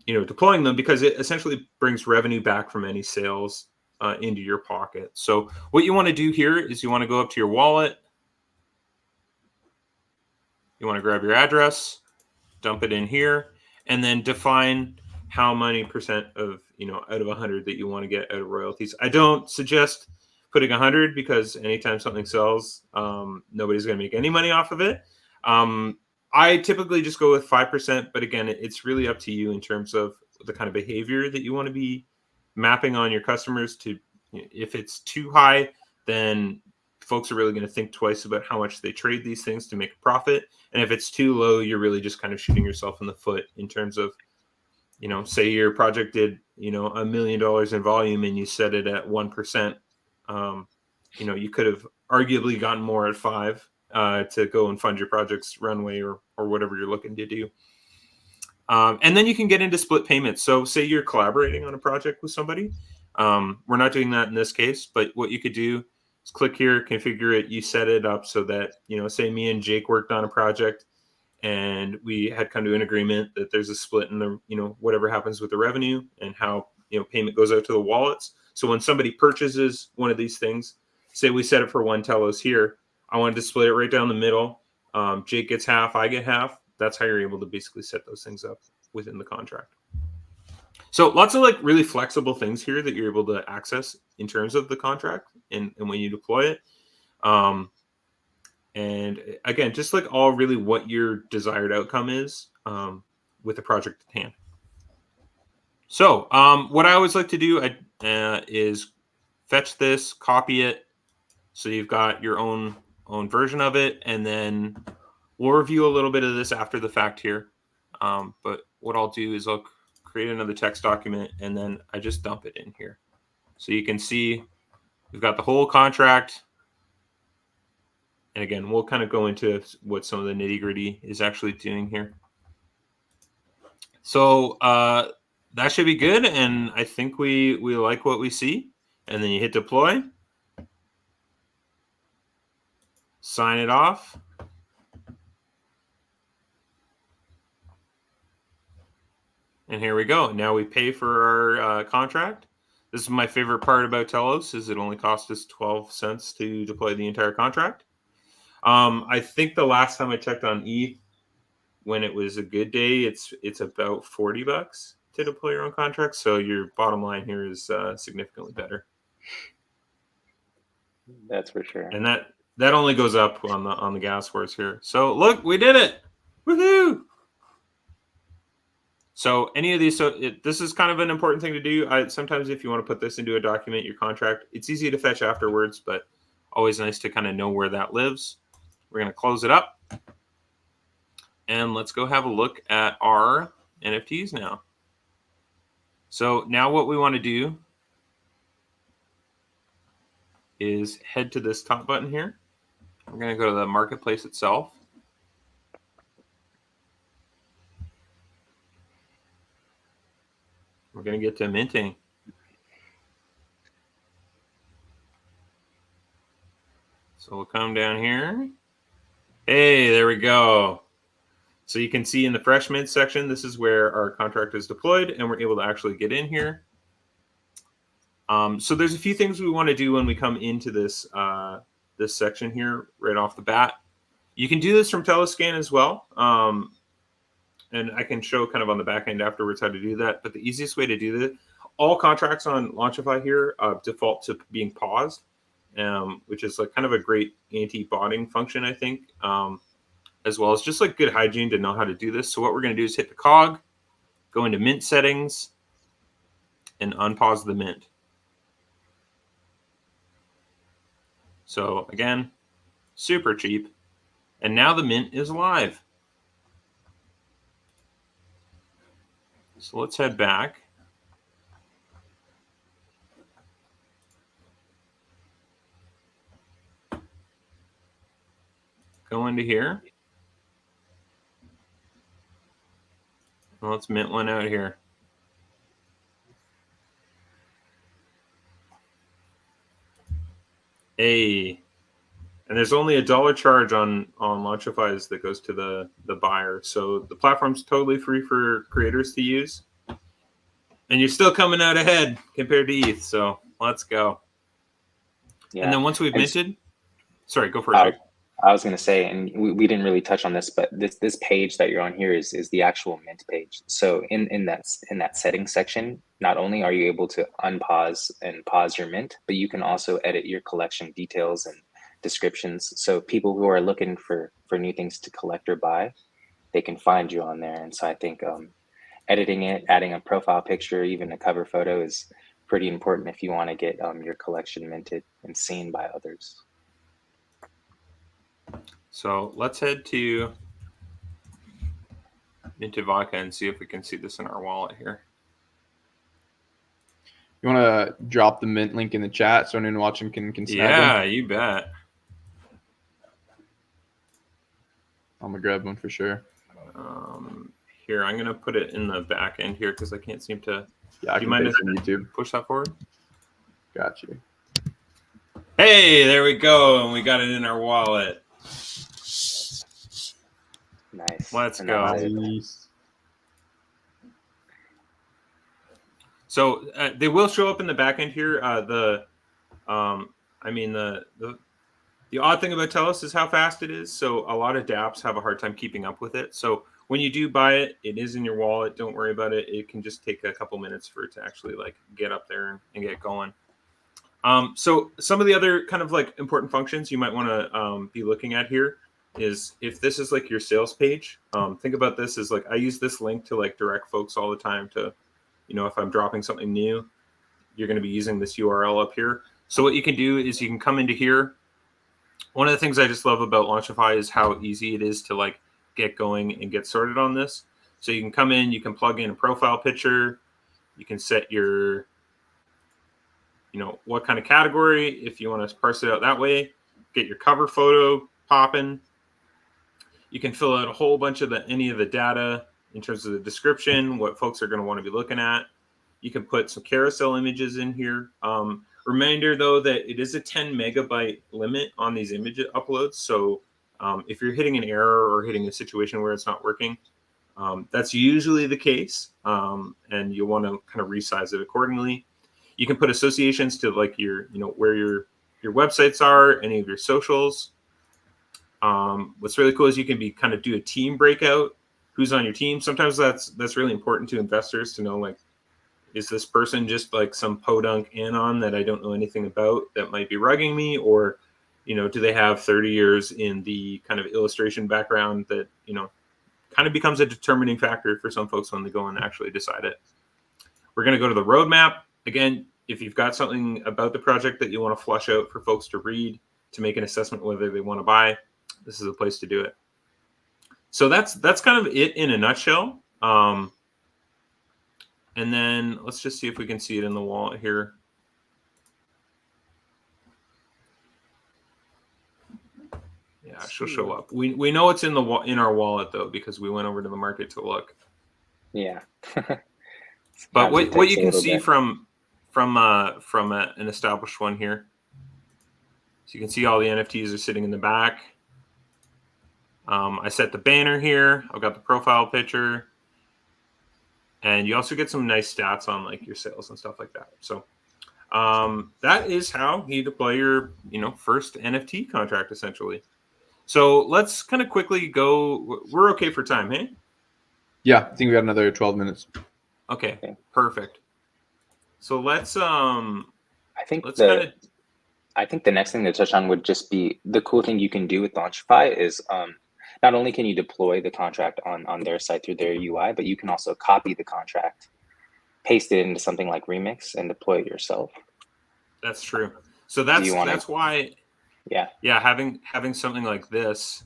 deploying them, because it essentially brings revenue back from any sales into your pocket. So what you want to do here is you want to go up to your wallet. You want to grab your address, dump it in here, and then define how many percent of, out of 100 that you want to get out of royalties. I don't suggest putting 100 because anytime something sells, nobody's going to make any money off of it. I typically just go with 5%, but again, it's really up to you in terms of the kind of behavior that you want to be mapping on your customers to. If it's too high, then folks are really going to think twice about how much they trade these things to make a profit. And if it's too low, you're really just kind of shooting yourself in the foot in terms of, say your project did, $1 million in volume and you set it at 1%. You could have arguably gotten more at 5 to go and fund your project's runway or whatever you're looking to do. And then you can get into split payments. So say you're collaborating on a project with somebody. We're not doing that in this case, but what you could do is click here, configure it. You set it up so that, say me and Jake worked on a project and we had come to an agreement that there's a split in the, whatever happens with the revenue and how, payment goes out to the wallets. So when somebody purchases one of these things, say we set it for 1 Telos here, I wanted to split it right down the middle. Jake gets half, I get half. That's how you're able to basically set those things up within the contract. So lots of really flexible things here that you're able to access in terms of the contract and when you deploy it. And again, just all really what your desired outcome is with the project at hand. So what I always like to do is fetch this, copy it, so you've got your own version of it, and then we'll review a little bit of this after the fact here. But what I'll do is I'll create another text document, and then I just dump it in here. So you can see we've got the whole contract. And again, we'll kind of go into what some of the nitty-gritty is actually doing here. So that should be good, and I think we like what we see. And then you hit deploy. Sign it off. And here we go. Now we pay for our contract. This is my favorite part about Telos, is it only cost us 12 cents to deploy the entire contract. I think the last time I checked on ETH, when it was a good day, it's about $40 to deploy your own contract. So your bottom line here is significantly better. That's for sure. And that only goes up on the gas horse here. So look, we did it! Woohoo! So any of these, this is kind of an important thing to do. Sometimes if you want to put this into a document, your contract, it's easy to fetch afterwards, but always nice to kind of know where that lives. We're going to close it up. And let's go have a look at our NFTs now. So now what we want to do is head to this top button here. We're going to go to the marketplace itself. We're going to get to minting. So we'll come down here. Hey, there we go. So you can see in the fresh mint section, this is where our contract is deployed, and we're able to actually get in here. So there's a few things we want to do when we come into this this section here right off the bat. You can do this from Teloscan as well. And I can show kind of on the back end afterwards how to do that. But the easiest way to do that, all contracts on Launchify here default to being paused, which is kind of a great anti-botting function, I think, as well as just good hygiene to know how to do this. So what we're going to do is hit the cog, go into mint settings, and unpause the mint. So again, super cheap. And now the mint is live. So let's head back. Go into here. Let's mint one out here. And there's only $1 charge on Launchify's that goes to the buyer. So the platform's totally free for creators to use. And you're still coming out ahead compared to ETH. So let's go. Yeah. And then once we've minted, sorry, go for it. I was going to say, and we didn't really touch on this, but this page that you're on here is the actual mint page. So in that settings section, not only are you able to unpause and pause your mint, but you can also edit your collection details and descriptions. So people who are looking for new things to collect or buy, they can find you on there. And so I think editing it, adding a profile picture, even a cover photo is pretty important if you want to get your collection minted and seen by others. So let's head to Minted Vodka and see if we can see this in our wallet here. You want to drop the mint link in the chat so anyone watching can snag Yeah, one? you bet. I'm going to grab one for sure. Here, I'm going to put it in the back end here because I can't seem to. Yeah, I do you can mind if on YouTube. Push that forward? Got you. Hey, there we go. And we got it in our wallet. Nice. Let's And go. Nice. So they will show up in the back end here. The odd thing about Telos is how fast it is. So a lot of dApps have a hard time keeping up with it. So when you do buy it, it is in your wallet. Don't worry about it. It can just take a couple minutes for it to actually like get up there and get going. So some of the other kind of like important functions you might want to be looking at here is if this is like your sales page. Think about this as like I use this link to like direct folks all the time to, if I'm dropping something new, you're going to be using this URL up here. So what you can do is you can come into here. One of the things I just love about Launchify is how easy it is to like get going and get started on this. So you can come in, you can plug in a profile picture, you can set your, what kind of category, if you want to parse it out that way, get your cover photo popping. You can fill out a whole bunch of any of the data in terms of the description, what folks are going to want to be looking at. You can put some carousel images in here. Reminder, though, that it is a 10 megabyte limit on these image uploads. So if you're hitting an error or hitting a situation where it's not working, that's usually the case. And you'll want to kind of resize it accordingly. You can put associations to like your, where your websites are, any of your socials. What's really cool is you can do a team breakout. Who's on your team? Sometimes that's really important to investors to know, like, is this person just like some podunk anon that I don't know anything about that might be rugging me? Or, do they have 30 years in the kind of illustration background that, kind of becomes a determining factor for some folks when they go and actually decide it. We're going to go to the roadmap. Again, if you've got something about the project that you want to flush out for folks to read to make an assessment whether they want to buy, this is a place to do it. So that's kind of it in a nutshell. And then let's just see if we can see it in the wallet here. Yeah, she'll show up. We know it's in our wallet though because we went over to the market to look. Yeah. But what you can see from an established one here. So you can see all the NFTs are sitting in the back. I set the banner here. I've got the profile picture. And you also get some nice stats on like your sales and stuff like that. So that is how you deploy your first NFT contract essentially. So let's kind of quickly go. We're okay for time, hey? Yeah, I think we got another 12 minutes. Okay, perfect. So let's I think the next thing to touch on would just be the cool thing you can do with Launchify is not only can you deploy the contract on their site through their UI, but you can also copy the contract, paste it into something like Remix, and deploy it yourself. That's true. So that's why. Yeah. Having something like this,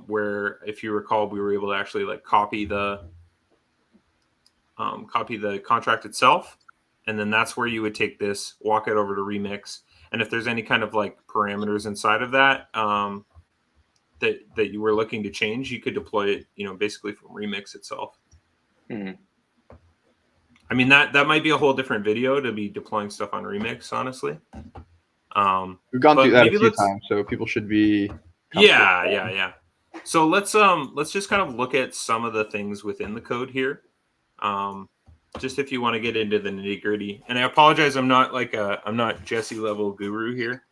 where if you recall, we were able to actually like copy the contract itself, and then that's where you would take this, walk it over to Remix, and if there's any kind of like parameters inside of that that you were looking to change, you could deploy it, basically from Remix itself. Mm-hmm. I mean that might be a whole different video to be deploying stuff on Remix, honestly. We've gone through that a few times, so people should be. Yeah. So let's just kind of look at some of the things within the code here. Just if you want to get into the nitty gritty, and I apologize, I'm not Jesse level guru here.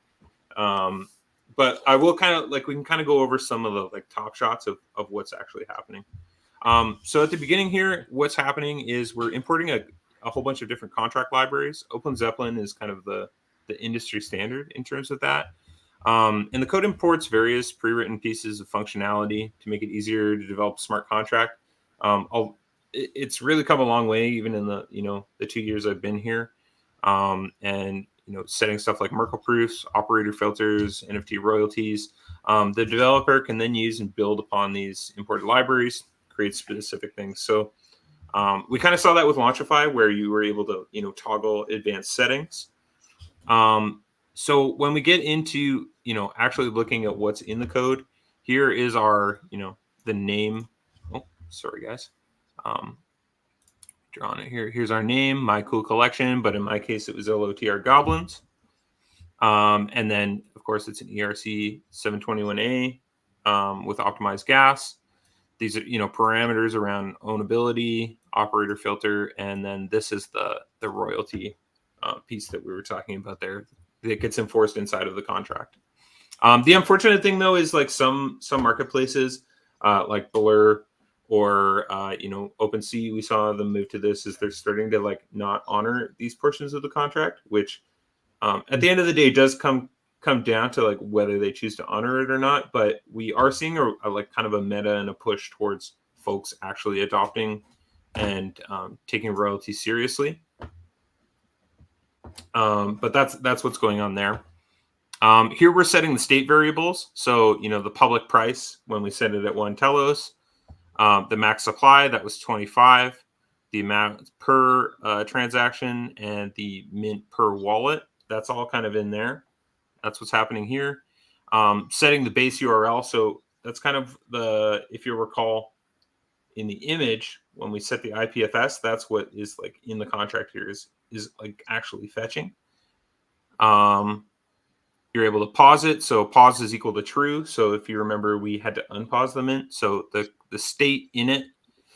But I will kind of we can kind of go over some of the top shots of what's actually happening. So at the beginning here, what's happening is we're importing a whole bunch of different contract libraries. Open Zeppelin is kind of the industry standard in terms of that. And the code imports various pre-written pieces of functionality to make it easier to develop a smart contract. It's really come a long way, even in the the 2 years I've been here. And setting stuff like Merkle proofs, operator filters, NFT royalties. The developer can then use and build upon these imported libraries, create specific things. So we kind of saw that with Launchify, where you were able to toggle advanced settings. So when we get into actually looking at what's in the code, here is our the name. Oh, sorry guys. Drawing it here. Here's our name, My Cool Collection, but in my case it was LOTR Goblins. And then of course it's an ERC 721A with optimized gas. These are parameters around ownability, operator filter, and then this is the royalty piece that we were talking about there that gets enforced inside of the contract. The unfortunate thing though is some marketplaces like Blur or OpenSea, we saw them move to this, is they're starting to not honor these portions of the contract, which at the end of the day does come down to whether they choose to honor it or not. But we are seeing a kind of a meta and a push towards folks actually adopting and taking royalty seriously. But that's what's going on there. Here we're setting the state variables. So the public price when we set it at 1 Telos, the max supply that was 25, the amount per transaction, and the mint per wallet. That's all kind of in there. That's what's happening here. Setting the base URL. So that's kind of if you recall in the image, when we set the IPFS, that's what is in the contract here is actually fetching. You're able to pause it. So pause is equal to true. So if you remember, we had to unpause the mint. So the state in it,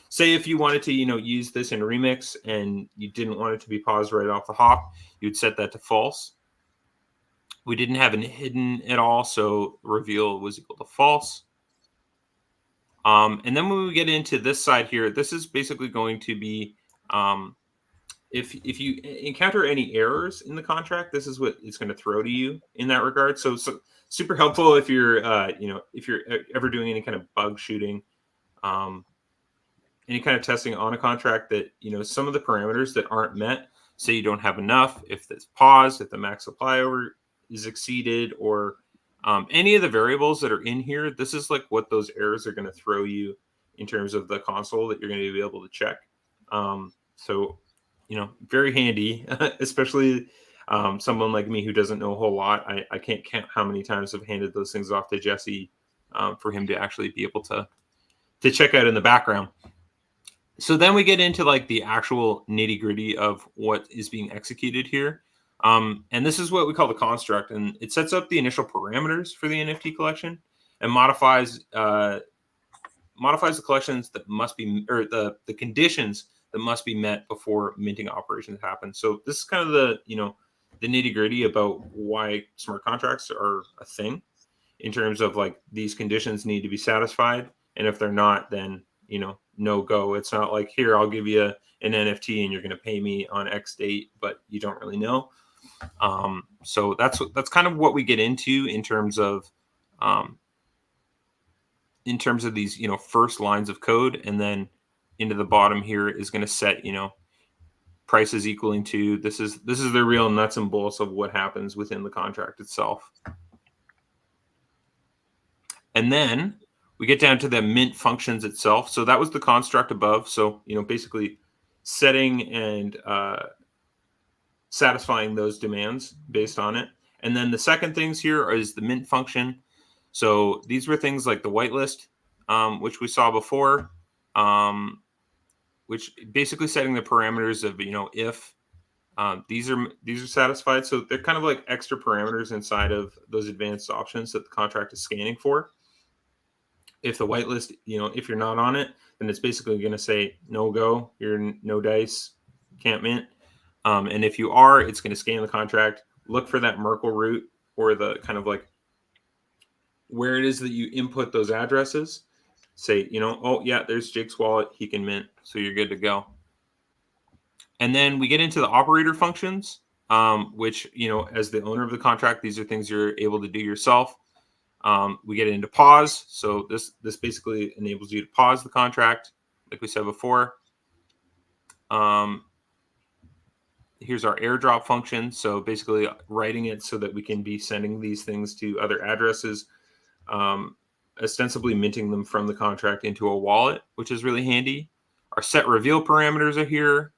say if you wanted to, use this in Remix and you didn't want it to be paused right off the hop, you'd set that to false. We didn't have it hidden at all, so reveal was equal to false. And then when we get into this side here, this is basically going to be if you encounter any errors in the contract, this is what it's going to throw to you in that regard. So super helpful if you're if you're ever doing any kind of bug shooting, any kind of testing on a contract that some of the parameters that aren't met, say you don't have enough, if it's paused, if the max supply over is exceeded, or any of the variables that are in here, this is what those errors are going to throw you in terms of the console that you're going to be able to check. So very handy, especially someone like me who doesn't know a whole lot. I can't count how many times I've handed those things off to Jesse for him to actually be able to check out in the background. So then we get into the actual nitty gritty of what is being executed here. And this is what we call the construct, and it sets up the initial parameters for the NFT collection and modifies the collections that must be, or the conditions that must be met before minting operations happen. So this is kind of the nitty gritty about why smart contracts are a thing in terms of these conditions need to be satisfied. And if they're not, then, no go. It's not here, I'll give you an NFT and you're going to pay me on X date, but you don't really know. So that's kind of what we get into in terms of these, first lines of code. And then into the bottom here is going to set, prices equaling to, this is the real nuts and bolts of what happens within the contract itself. And then we get down to the mint functions itself. So that was the construct above. So, basically setting and satisfying those demands based on it. And then the second things here is the mint function. So these were things like the whitelist, which we saw before, which basically setting the parameters of, if these are satisfied. So they're kind of extra parameters inside of those advanced options that the contract is scanning for. If the whitelist, if you're not on it, then it's basically going to say no go, you're no dice, can't mint. And if you are, it's going to scan the contract, look for that Merkle root or the kind of where it is that you input those addresses, say, oh yeah, there's Jake's wallet, he can mint, so you're good to go. And then we get into the operator functions, which, as the owner of the contract, these are things you're able to do yourself. We get into pause. So this basically enables you to pause the contract, like we said before. Here's our airdrop function. So basically writing it so that we can be sending these things to other addresses, ostensibly minting them from the contract into a wallet, which is really handy. Our set reveal parameters are here.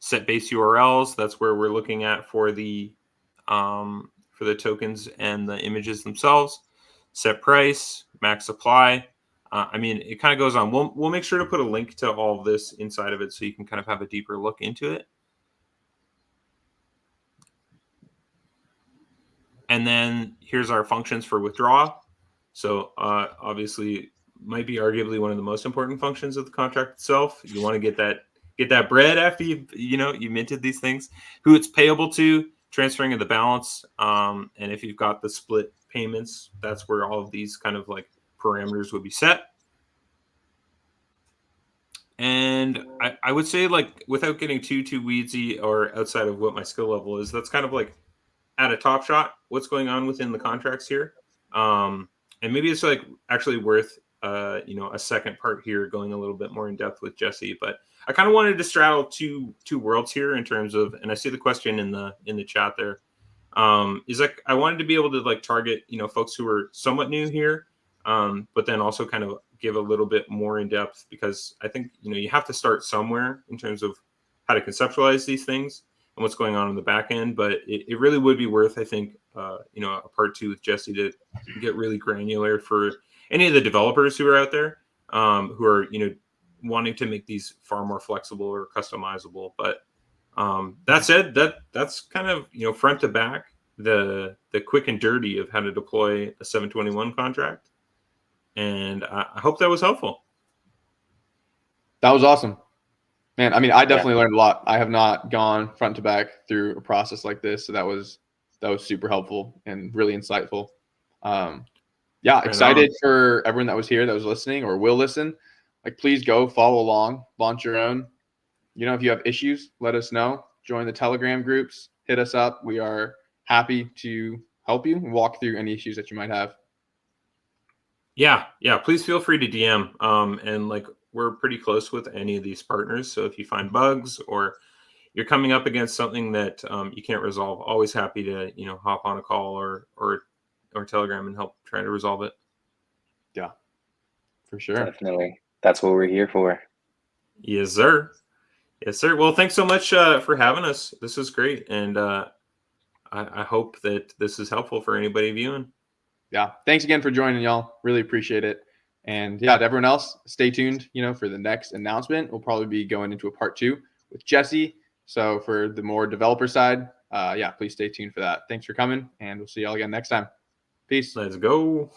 Set base URLs, that's where we're looking at for the tokens and the images themselves. Set price, max supply. It kind of goes on. We'll make sure to put a link to all of this inside of it so you can kind of have a deeper look into it. And then here's our functions for withdraw. So obviously might be arguably one of the most important functions of the contract itself. You want to get that bread after you minted these things, who it's payable to, transferring of the balance, and if you've got the split payments, that's where all of these kind of like parameters would be set. And I would say, like, without getting too weedsy or outside of what my skill level is, that's kind of like at a top shot what's going on within the contracts here. And maybe it's like actually worth a second part here, going a little bit more in depth with Jesse. But I kind of wanted to straddle two worlds here in terms of, and I see the question in the chat there, is like I wanted to be able to like target folks who are somewhat new here, but then also kind of give a little bit more in depth, because I think you have to start somewhere in terms of how to conceptualize these things and what's going on in the back end. But it really would be worth, I think, a part 2 with Jesse to get really granular for any of the developers who are out there, who are wanting to make these far more flexible or customizable. But that said, that's kind of front to back the quick and dirty of how to deploy a 721 contract. And I hope that was helpful. That was awesome, man. I definitely learned a lot. I have not gone front to back through a process like this, so that was super helpful and really insightful. Excited for everyone that was here, that was listening or will listen. Like, please go follow along, launch your own. If you have issues, let us know. Join the Telegram groups, hit us up. We are happy to help you and walk through any issues that you might have. Yeah. Please feel free to DM. And like, we're pretty close with any of these partners. So if you find bugs or you're coming up against something that you can't resolve, always happy to hop on a call or Telegram and help try to resolve it. Yeah, for sure. Definitely. That's what we're here for. Yes, sir. Well, thanks so much for having us. This is great. And I hope that this is helpful for anybody viewing. Yeah. Thanks again for joining, y'all. Really appreciate it. And to everyone else, stay tuned, for the next announcement. We'll probably be going into a part 2 with Jesse. So for the more developer side, please stay tuned for that. Thanks for coming, and we'll see y'all again next time. Peace. Let's go.